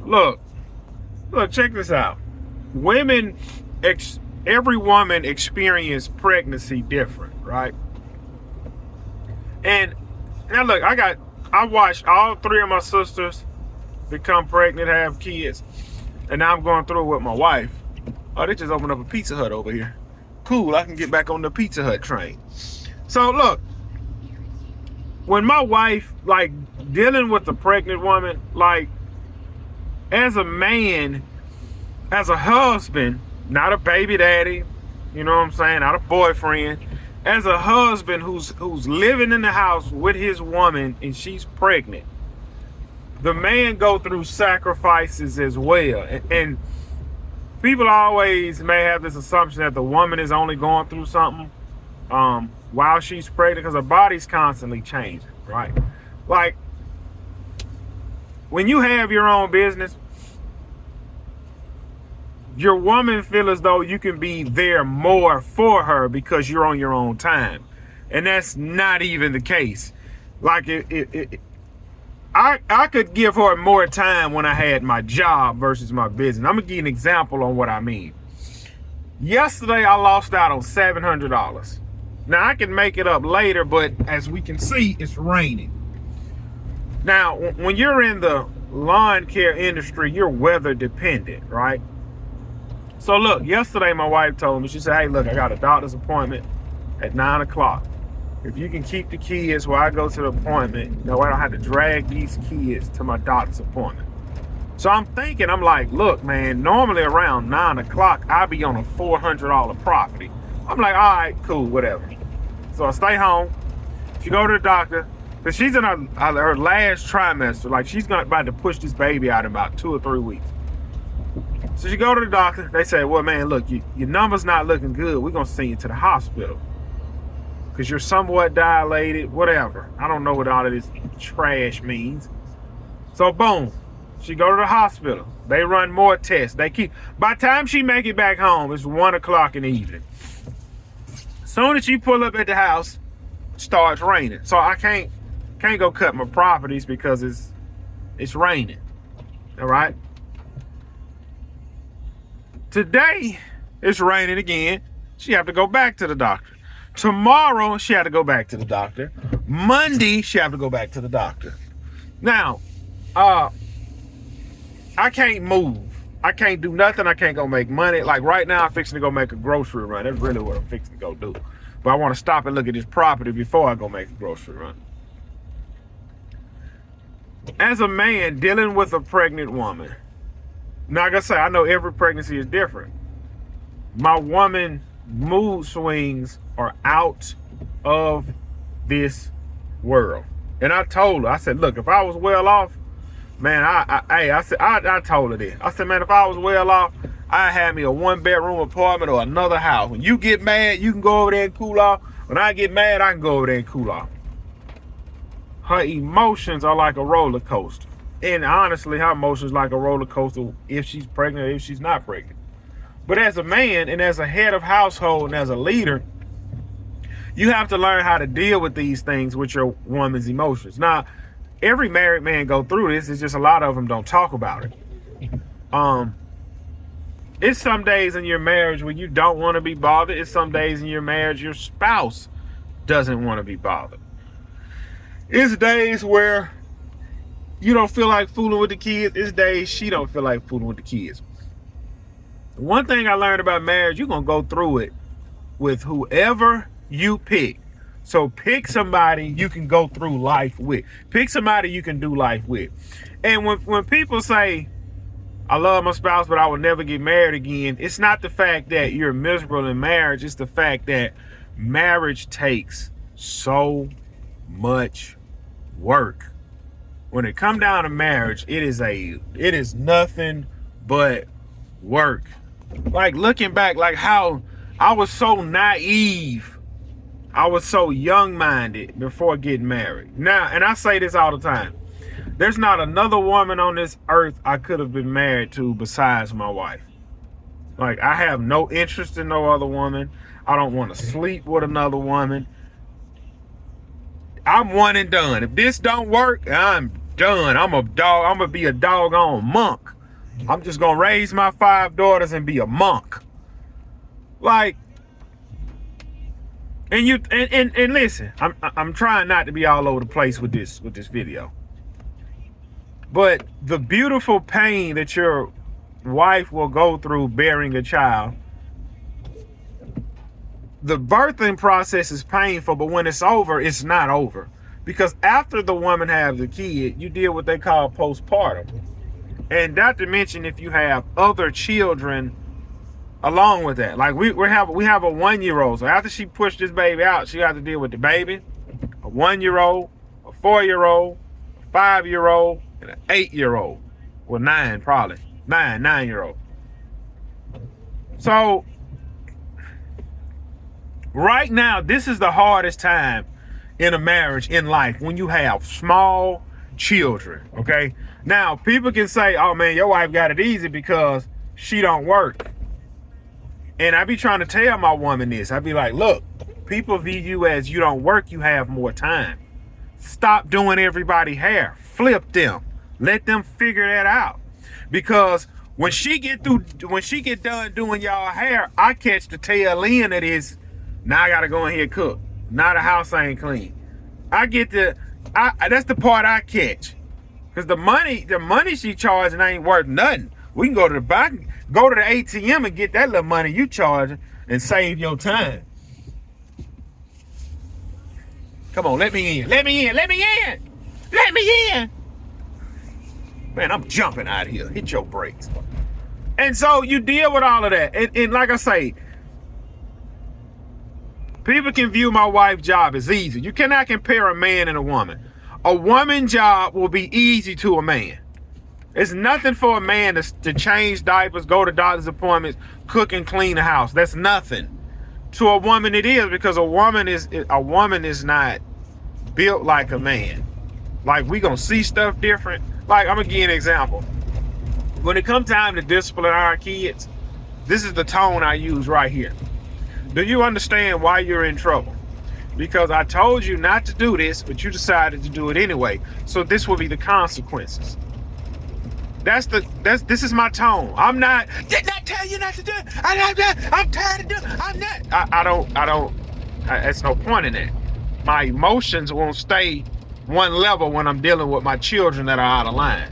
Look, check this out. Women, every woman experiences pregnancy different, right? And now look, I watched all three of my sisters become pregnant, have kids, and now I'm going through it with my wife. Oh, they just opened up a Pizza Hut over here. Cool, I can get back on the Pizza Hut train. So look, when my wife, like, dealing with a pregnant woman, like, as a man, as a husband, not a baby daddy, you know what I'm saying, not a boyfriend, as a husband who's living in the house with his woman and she's pregnant, the man go through sacrifices as well. And people always may have this assumption that the woman is only going through something while she's pregnant, because her body's constantly changing, right? Like, when you have your own business, your woman feel as though you can be there more for her because you're on your own time. And that's not even the case. Like, I could give her more time when I had my job versus my business. I'm gonna give you an example on what I mean. Yesterday, I lost out on $700. Now, I can make it up later, but as we can see, it's raining. Now, when you're in the lawn care industry, you're weather dependent, right? So look, yesterday my wife told me, she said, hey, look, I got a doctor's appointment at 9 o'clock. If you can keep the kids while I go to the appointment, no, I don't have to drag these kids to my doctor's appointment. So I'm thinking, I'm like, look, man, normally around 9 o'clock, I'll be on a $400 property. I'm like, all right, cool, whatever. So I stay home. She go to the doctor, because she's in her last trimester. Like, she's about to push this baby out in about 2 or 3 weeks. So she go to the doctor. They say, well, man, look, your number's not looking good. We're going to send you to the hospital because you're somewhat dilated, whatever. I don't know what all of this trash means. So, boom, she go to the hospital. They run more tests. By the time she make it back home, it's 1 o'clock in the evening. Soon as she pull up at the house, it starts raining. So I can't go cut my properties because it's raining. All right. Today, it's raining again. She have to go back to the doctor. Tomorrow, she had to go back to the doctor. Monday, she have to go back to the doctor. Now, I can't move. I can't do nothing. I can't go make money. Like right now, I'm fixing to go make a grocery run. That's really what I'm fixing to go do. But I want to stop and look at this property before I go make a grocery run. As a man dealing with a pregnant woman, now, like I say, I know every pregnancy is different. My woman mood swings are out of this world. And I told her, I said, look, if I was well off, man, I told her this. I said, man, if I was well off, I'd have me a 1-bedroom apartment or another house. When you get mad, you can go over there and cool off. When I get mad, I can go over there and cool off. Her emotions are like a roller coaster. And honestly, her emotions like a roller coaster if she's pregnant or if she's not pregnant. But as a man and as a head of household and as a leader, you have to learn how to deal with these things with your woman's emotions. Now, every married man go through this. It's just a lot of them don't talk about it. It's some days in your marriage where you don't want to be bothered. It's some days in your marriage your spouse doesn't want to be bothered. It's days where you don't feel like fooling with the kids. It's days she don't feel like fooling with the kids. One thing I learned about marriage, you're going to go through it with whoever you pick. So pick somebody you can go through life with. Pick somebody you can do life with. And when people say, I love my spouse, but I will never get married again, it's not the fact that you're miserable in marriage. It's the fact that marriage takes so much work. When it come down to marriage, it is nothing but work. Like looking back, like how I was so naive. I was so young-minded before getting married. Now, and I say this all the time. There's not another woman on this earth I could have been married to besides my wife. Like, I have no interest in no other woman. I don't want to sleep with another woman. I'm one and done. If this don't work, I'm done. I'm gonna be a doggone monk. I'm just gonna raise my 5 daughters and be a monk. Like, and listen, I'm trying not to be all over the place with this video. But the beautiful pain that your wife will go through bearing a child, the birthing process is painful, but when it's over, it's not over. Because after the woman has the kid, you deal with what they call postpartum. And not to mention if you have other children along with that. Like we have a 1-year-old. So after she pushed this baby out, she got to deal with the baby, a 1-year-old, a 4-year-old, a 5-year-old, and an 8-year-old. Well, 9-year-old. So right now, this is the hardest time in a marriage, in life, when you have small children, okay? Now, people can say, oh man, your wife got it easy because she don't work. And I be trying to tell my woman this. I be like, look, people view you as you don't work, you have more time. Stop doing everybody's hair. Flip them. Let them figure that out. Because when she get done doing y'all hair, I catch the tail end of this. Now I gotta go in here and cook. Now the house ain't clean. That's the part I catch. Cause the money she charging ain't worth nothing. We can go to the bank, go to the ATM and get that little money you charging and save your time. Come on, let me in. Man, I'm jumping out of here. Hit your brakes. And so you deal with all of that. And like I say, people can view my wife's job as easy. You cannot compare a man and a woman. A woman's job will be easy to a man. It's nothing for a man to change diapers, go to doctor's appointments, cook and clean the house. That's nothing. To a woman it is, because a woman is not built like a man. Like, we gonna see stuff different. Like, I'm gonna give you an example. When it comes time to discipline our kids, this is the tone I use right here. Do you understand why you're in trouble? Because I told you not to do this, but you decided to do it anyway. So this will be the consequences. This is my tone. I'm not did not tell you not to do it. I'm tired of doing it. I'm not. I don't. There's no point in that. My emotions won't stay one level when I'm dealing with my children that are out of line.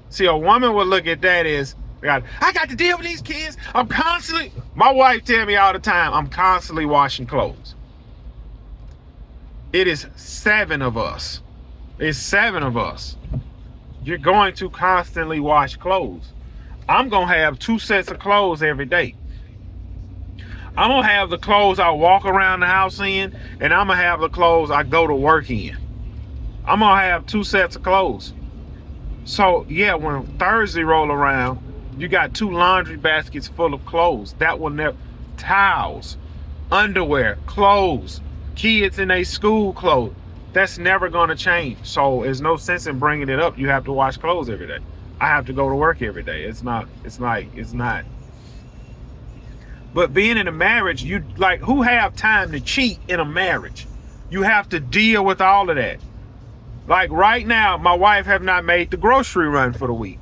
See, a woman will look at that as, I got to deal with these kids. My wife tell me all the time, I'm constantly washing clothes. It is 7 of us. It's 7 of us. You're going to constantly wash clothes. I'm going to have 2 sets of clothes every day. I'm going to have the clothes I walk around the house in, and I'm going to have the clothes I go to work in. I'm going to have 2 sets of clothes. So, yeah, when Thursday roll around, you got 2 laundry baskets full of clothes. That will never, towels, underwear, clothes, kids in their school clothes. That's never going to change. So there's no sense in bringing it up. You have to wash clothes every day. I have to go to work every day. It's not. But being in a marriage, who have time to cheat in a marriage? You have to deal with all of that. Like right now, my wife have not made the grocery run for the week.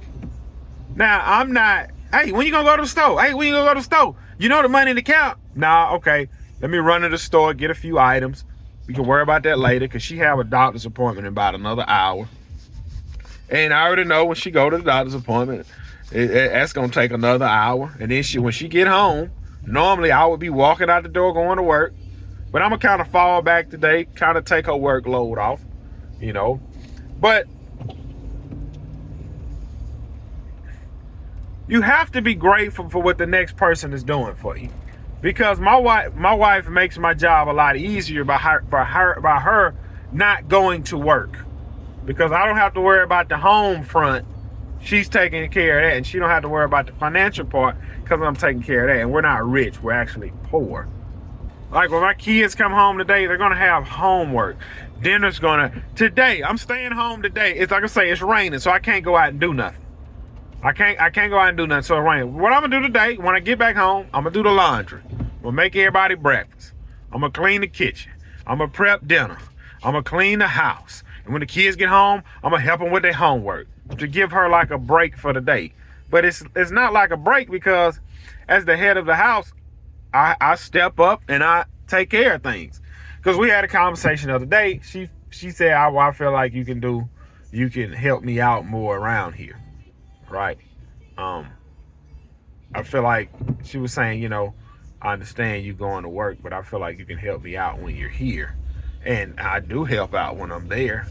Now, I'm not, hey, when you gonna go to the store? Hey, when you gonna go to the store? You know the money in the account? Nah, okay. Let me run to the store, get a few items. We can worry about that later, because she have a doctor's appointment in about another hour. And I already know when she go to the doctor's appointment, that's gonna take another hour. And then when she get home, normally I would be walking out the door going to work. But I'm gonna kind of fall back today, kind of take her workload off, you know. But you have to be grateful for what the next person is doing for you. Because my wife makes my job a lot easier by her not going to work. Because I don't have to worry about the home front. She's taking care of that, and she don't have to worry about the financial part because I'm taking care of that. And we're not rich, we're actually poor. Like when my kids come home today, they're gonna have homework. Today, I'm staying home today. It's like I say, it's raining, so I can't go out and do nothing. I can't go out and do nothing, so it rains. What I'm gonna do today, when I get back home, I'm gonna do the laundry. I'm gonna make everybody breakfast. I'm gonna clean the kitchen. I'm gonna prep dinner. I'm gonna clean the house. And when the kids get home, I'm gonna help them with their homework to give her like a break for the day. But it's not like a break, because as the head of the house, I step up and I take care of things. Because we had a conversation the other day. She said, I feel like you can help me out more around here, right? I feel like she was saying, I understand you going to work, but I feel like you can help me out when you're here. And I do help out when I'm there.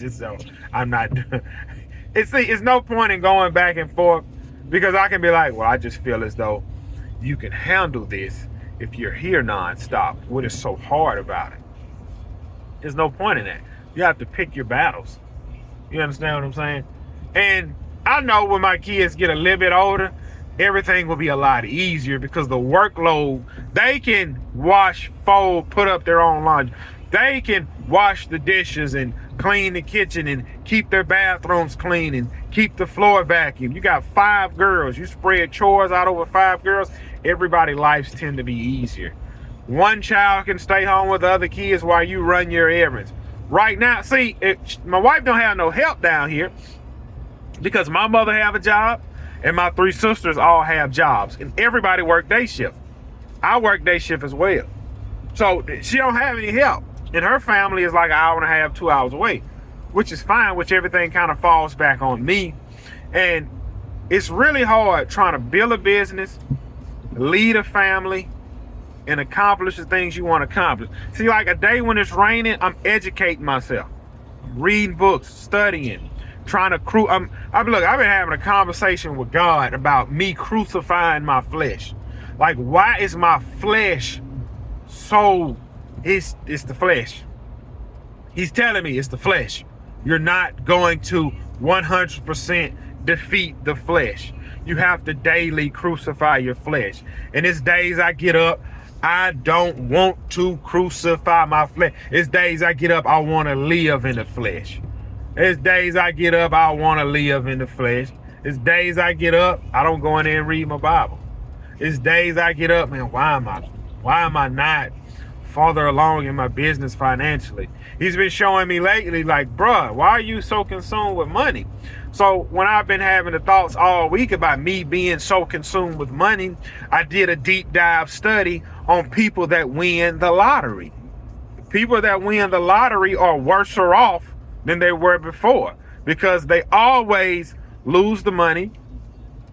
So I'm not. It's no point in going back and forth, because I can be like, well, I just feel as though you can handle this if you're here nonstop. What is so hard about it? There's no point in that. You have to pick your battles. You understand what I'm saying? And I know when my kids get a little bit older, everything will be a lot easier, because the workload, they can wash, fold, put up their own laundry. They can wash the dishes and clean the kitchen and keep their bathrooms clean and keep the floor vacuumed. You got 5 girls. You spread chores out over 5 girls. Everybody's lives tend to be easier. One child can stay home with the other kids while you run your errands. Right now, see, my wife don't have no help down here, because my mother have a job and my 3 sisters all have jobs, and everybody work day shift. I work day shift as well. So she don't have any help. And her family is like an hour and a half, 2 hours away, which is fine, which everything kind of falls back on me. And it's really hard trying to build a business, lead a family, and accomplish the things you want to accomplish. See, like a day when it's raining, I'm educating myself, reading books, studying, trying to I've been having a conversation with God about me crucifying my flesh. Like, why is my flesh so? It's the flesh. He's telling me it's the flesh. You're not going to 100% defeat the flesh. You have to daily crucify your flesh. And it's days I get up, I don't want to crucify my flesh. It's days I get up, I want to live in the flesh. It's days I get up, I want to live in the flesh. It's days I get up, I don't go in there and read my Bible. It's days I get up, man, why am I not farther along in my business financially? He's been showing me lately, like, bruh, why are you so consumed with money? So when I've been having the thoughts all week about me being so consumed with money, I did a deep dive study on people that win the lottery. People that win the lottery are worse off than they were before, because they always lose the money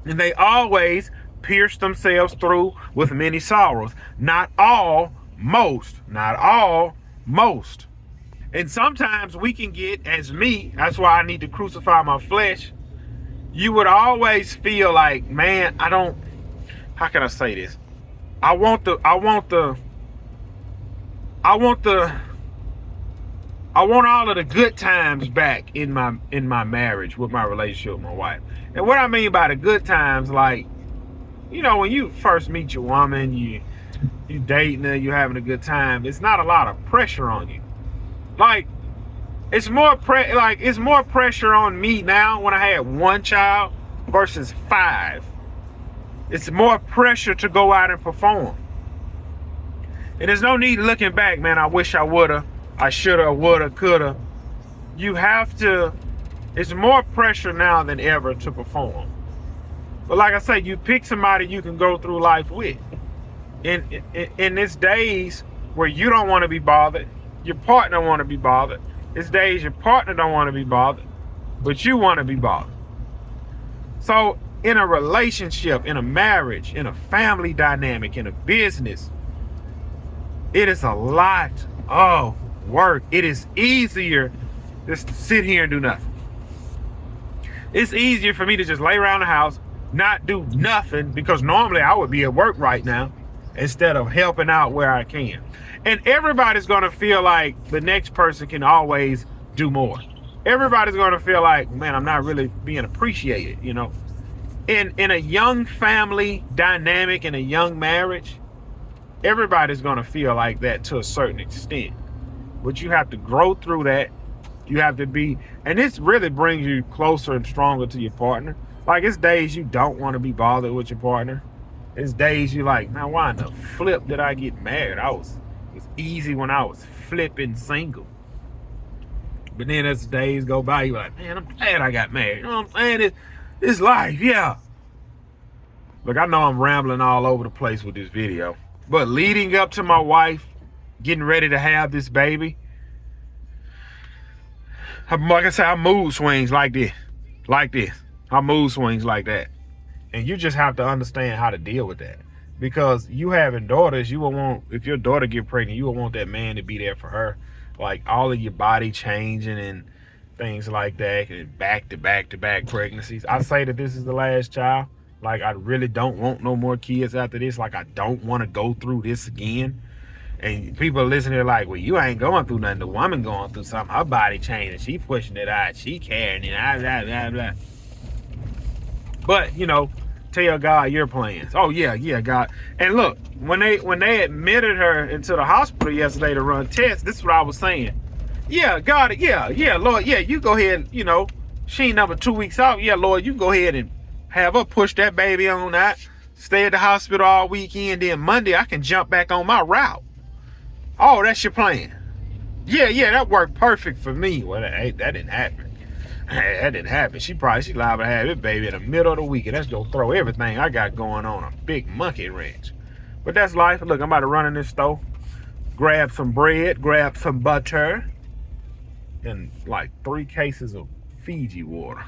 and they always pierce themselves through with many sorrows. Not all, most. And sometimes we can get, as me, that's why I need to crucify my flesh. You would always feel like, man, how can I say this? I want all of the good times back in my marriage, with my relationship with my wife. And what I mean by the good times, like, when you first meet your woman, you dating her, you having a good time, it's not a lot of pressure on you. Like, it's more pressure on me now when I had 1 child versus 5. It's more pressure to go out and perform. And there's no need looking back, man, I wish I woulda, I shoulda, woulda, coulda. It's more pressure now than ever to perform. But like I say, you pick somebody you can go through life with. In this days where you don't want to be bothered, your partner don't want to be bothered. It's days your partner don't want to be bothered, but you want to be bothered. So in a relationship, in a marriage, in a family dynamic, in a business, it is a lot of work. It is easier just to sit here and do nothing. It's easier for me to just lay around the house, not do nothing, because normally I would be at work right now, instead of helping out where I can. And everybody's going to feel like the next person can always do more. Everybody's going to feel like, man, I'm not really being appreciated, In a young family dynamic, in a young marriage, everybody's going to feel like that to a certain extent. But you have to grow through that. You have to be, and this really brings you closer and stronger to your partner. Like, it's days you don't want to be bothered with your partner. It's days you like, man, why in the flip did I get married? It was easy when I was flipping single. But then as the days go by, you're like, man, I'm glad I got married. You know what I'm saying? It's life, yeah. Look, I know I'm rambling all over the place with this video. But leading up to my wife getting ready to have this baby, like I said, our mood swings like this. Like this. Our mood swings like that. And you just have to understand how to deal with that. Because you having daughters, you will want, if your daughter get pregnant, you will want that man to be there for her. Like all of your body changing and things like that, and back to back to back pregnancies. I say that this is the last child. Like I really don't want no more kids after this. Like I don't want to go through this again. And people are listening like, well, you ain't going through nothing. The woman going through something. Her body changing. She pushing it out. She carrying it. Blah, blah, blah. But, you know, tell God your plans. Oh, yeah, God. And look, when they admitted her into the hospital yesterday to run tests, this is what I was saying. Yeah, God, yeah, Lord, yeah, you go ahead, you know, she ain't number 2 weeks out. Yeah, Lord, you go ahead and have her push that baby on out, stay at the hospital all weekend, then Monday I can jump back on my route. Oh, that's your plan. Yeah, that worked perfect for me. Well, that didn't happen. That didn't happen. She liable to have it, baby, in the middle of the week, and that's gonna throw everything I got going on a big monkey wrench. But that's life. Look, I'm about to run in this store, grab some bread, grab some butter, and like 3 cases of Fiji water.